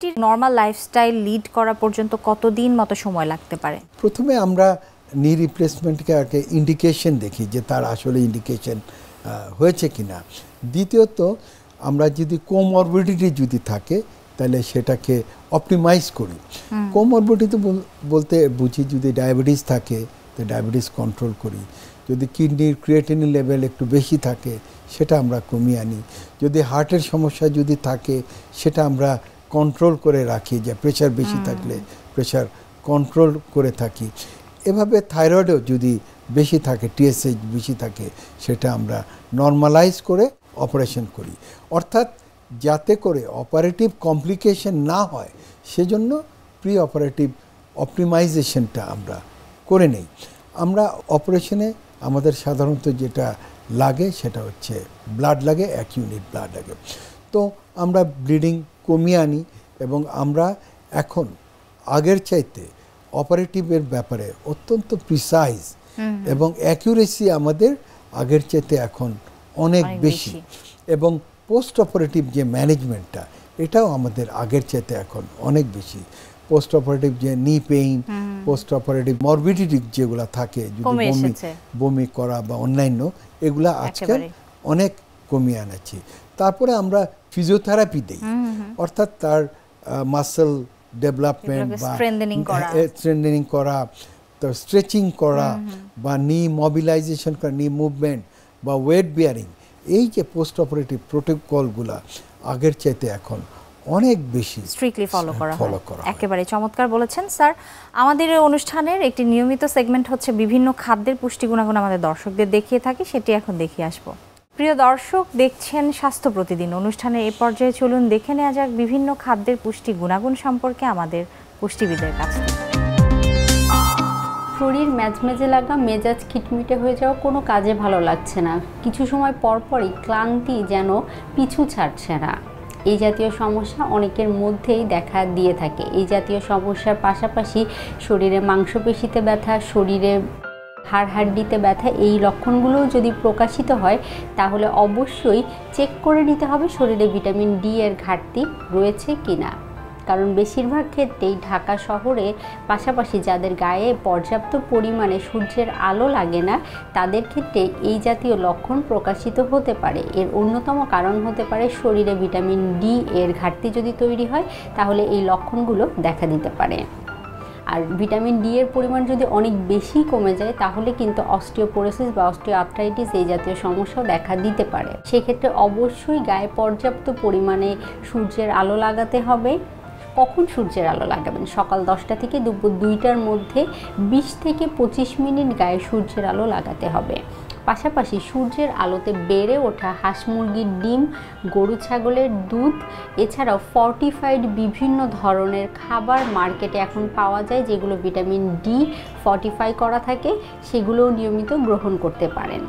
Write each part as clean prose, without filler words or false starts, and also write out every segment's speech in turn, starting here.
Normal lifestyle lead করা পর্যন্ত কতদিন মতো সময় লাগতে পারে? প্রথমে আমরা নি রিপ্লেসমেন্টকে আগে ইন্ডিকেশন দেখি যে তার আসলে ইন্ডিকেশন হয়েছে কিনা। দ্বিতীয়ত আমরা যদি কোমরবিডিটি যদি থাকে তাহলে সেটাকে অপটিমাইজ করি। কোমরবিডিটি বলতে বুঝি যদি ডায়াবেটিস থাকে তো ডায়াবেটিস কন্ট্রোল করি, যদি কিডনির ক্রিয়েটিনিন লেভেল একটু বেশি থাকে সেটা আমরা কমিয়ে আনি, যদি হার্টের সমস্যা যদি থাকে সেটা আমরা কন্ট্রোল করে রাখি, যে প্রেশার বেশি থাকলে প্রেশার কন্ট্রোল করে থাকি। এভাবে থাইরয়েডও যদি বেশি থাকে, টিএসএইচ বেশি থাকে, সেটা আমরা নর্মালাইজ করে অপারেশন করি। অর্থাৎ যাতে করে অপারেটিভ কমপ্লিকেশন না হয় সেজন্য প্রি অপারেটিভ অপটিমাইজেশনটা আমরা করে নেই। আমরা অপারেশনে আমাদের সাধারণত যেটা লাগে সেটা হচ্ছে ব্লাড লাগে, 1 ইউনিট ব্লাড লাগে। তো আমরা ব্লিডিং কমিয়ে আনি এবং আমরা এখন আগের চাইতে অপারেটিভের ব্যাপারে অত্যন্ত প্রিসাইজ এবং অ্যাকিউরেসি আমাদের আগের চাইতে এখন অনেক বেশি, এবং পোস্ট অপারেটিভ যে ম্যানেজমেন্টটা এটাও আমাদের আগের চাইতে এখন অনেক বেশি। পোস্ট অপারেটিভ যে নি পেইন, পোস্ট অপারেটিভ মরবিডিটি যেগুলো থাকে, যদি বমি করা বা অন্যান্য, এগুলা আজকাল অনেক কমিয়ে আনাচ্ছি। তারপরে আমরা ফিজিওথেরাপি দিই, অর্থাৎ তার মাসল ডেভেলপমেন্ট বা স্ট্রেন্থেনিং করা, তার স্ট্রেচিং করা বা নি মোবিলাইজেশন করা, নি মুভমেন্ট বা ওয়েট বিয়ারিং, এই যে পোস্ট অপারেটিভ প্রোটোকলগুলা আগের চাইতে এখন অনেক বেশি স্ট্রিক্টলি ফলো করা। একেবারে চমৎকার বলেছেন স্যার। আমাদের এই অনুষ্ঠানের একটি নিয়মিত সেগমেন্ট হচ্ছে বিভিন্ন খাদ্যের পুষ্টি গুণাগুণ আমাদের দর্শকদের দেখিয়ে থাকি, সেটি এখন দেখিয়ে আসবো। প্রিয় দর্শক, দেখছেন স্বাস্থ্য প্রতিদিন অনুষ্ঠানে। এই পর্যায়ে চলুন দেখে নেওয়া যাক বিভিন্ন খাদ্যের পুষ্টি গুণাগুণ সম্পর্কে আমাদের পুষ্টিবিদের কাছে। শরীর ম্যাজমেজে লাগা, মেজাজ খিটমিটে হয়ে যাওয়া, কোনো কাজে ভালো লাগছে না, কিছু সময় পরপরই ক্লান্তি যেন পিছু ছাড়ছে না, এই জাতীয় সমস্যা অনেকের মধ্যেই দেখা দিয়ে থাকে। এই জাতীয় সমস্যার পাশাপাশি শরীরে মাংসপেশিতে ব্যথা, শরীরে হাড়হাড্ডিতে ব্যথা, এই লক্ষণগুলোও যদি প্রকাশিত হয় তাহলে অবশ্যই চেক করে নিতে হবে শরীরে ভিটামিন ডি এর ঘাটতি রয়েছে কিনা। কারণ বেশিরভাগ ক্ষেত্রেই ঢাকা শহরে পাশাপাশি যাদের গায়ে পর্যাপ্ত পরিমাণে সূর্যের আলো লাগে না তাদের ক্ষেত্রে এই জাতীয় লক্ষণ প্রকাশিত হতে পারে। এর অন্যতম কারণ হতে পারে শরীরে ভিটামিন ডি এর ঘাটতি যদি তৈরি হয় তাহলে এই লক্ষণগুলো দেখা দিতে পারে। আর ভিটামিন ডি এর পরিমাণ যদি অনেক বেশি কমে যায় তাহলে কিন্তু অস্টিওপোরোসিস বা অস্টিওআর্থ্রাইটিস এই জাতীয় সমস্যাও দেখা দিতে পারে। সেক্ষেত্রে অবশ্যই গায়ে পর্যাপ্ত পরিমাণে সূর্যের আলো লাগাতে হবে। কখন সূর্যের আলো লাগাবেন? সকাল 10টা থেকে দুপুর 2টার মধ্যে 20 থেকে 25 মিনিট গায়ে সূর্যের আলো লাগাতে হবে। পাশাপাশি সূর্যের আলোতে বেড়ে ওঠা হাঁস মুরগির ডিম, গরু ছাগলের দুধ, এছাড়াও ফর্টিফাইড বিভিন্ন ধরনের খাবার মার্কেটে এখন পাওয়া যায় যেগুলো ভিটামিন ডি ফর্টিফাই করা থাকে, সেগুলোও নিয়মিত গ্রহণ করতে পারেন।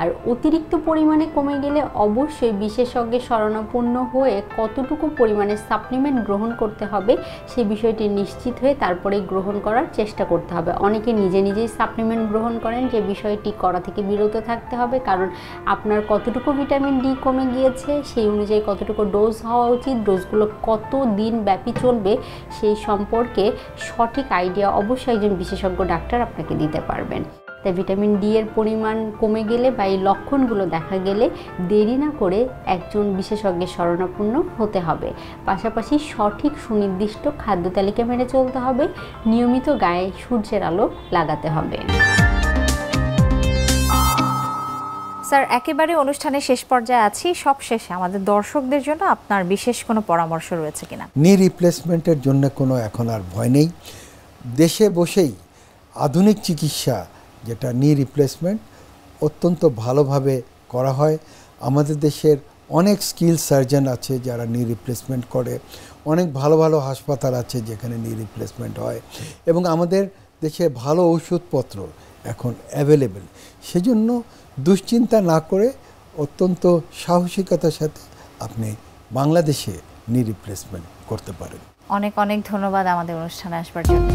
আর অতিরিক্ত পরিমাণে কমে গেলে অবশ্যই বিশেষজ্ঞের শরণাপন্ন হয়ে কতটুকু পরিমাণে সাপ্লিমেন্ট গ্রহণ করতে হবে সে বিষয়টি নিশ্চিত হয়ে তারপরে গ্রহণ করার চেষ্টা করতে হবে। অনেকে নিজে নিজেই সাপ্লিমেন্ট গ্রহণ করেন, যে বিষয়টি করা থেকে বিরত থাকতে হবে, কারণ আপনার কতটুকু ভিটামিন ডি কমে গিয়েছে সেই অনুযায়ী কতটুকু ডোজ হওয়া উচিত, ডোজগুলো কত দিন ব্যাপী চলবে সেই সম্পর্কে সঠিক আইডিয়া অবশ্যই একজন বিশেষজ্ঞ ডাক্তার আপনাকে দিতে পারবেন। তাই ভিটামিন ডি এর পরিমাণ কমে গেলে বা এই লক্ষণগুলো দেখা গেলে দেরি না করে একজন বিশেষজ্ঞের শরণাপন্ন হতে হবে। পাশাপাশি সঠিক সুনির্দিষ্ট খাদ্য তালিকা মেনে চলতে হবে, নিয়মিত গায়ে সূর্যের আলো লাগাতে হবে। স্যার, একেবারে অনুষ্ঠানের শেষ পর্যায়ে আছি, সব শেষে আমাদের দর্শকদের জন্য আপনার বিশেষ কোনো পরামর্শ রয়েছে কিনা? নি রিপ্লেসমেন্টের জন্য কোনো এখন আর ভয় নেই। দেশে বসেই আধুনিক চিকিৎসা যেটা নি রিপ্লেসমেন্ট অত্যন্ত ভালোভাবে করা হয়। আমাদের দেশের অনেক স্কিল সার্জন আছে যারা নি রিপ্লেসমেন্ট করে, অনেক ভালো ভালো হাসপাতাল আছে যেখানে নি রিপ্লেসমেন্ট হয়, এবং আমাদের দেশে ভালো ওষুধপত্র এখন অ্যাভেলেবেল। সেজন্য দুশ্চিন্তা না করে অত্যন্ত সাহসিকতার সাথে আপনি বাংলাদেশে নি রিপ্লেসমেন্ট করতে পারেন। অনেক অনেক ধন্যবাদ আমাদের অনুষ্ঠানে আসবার জন্য।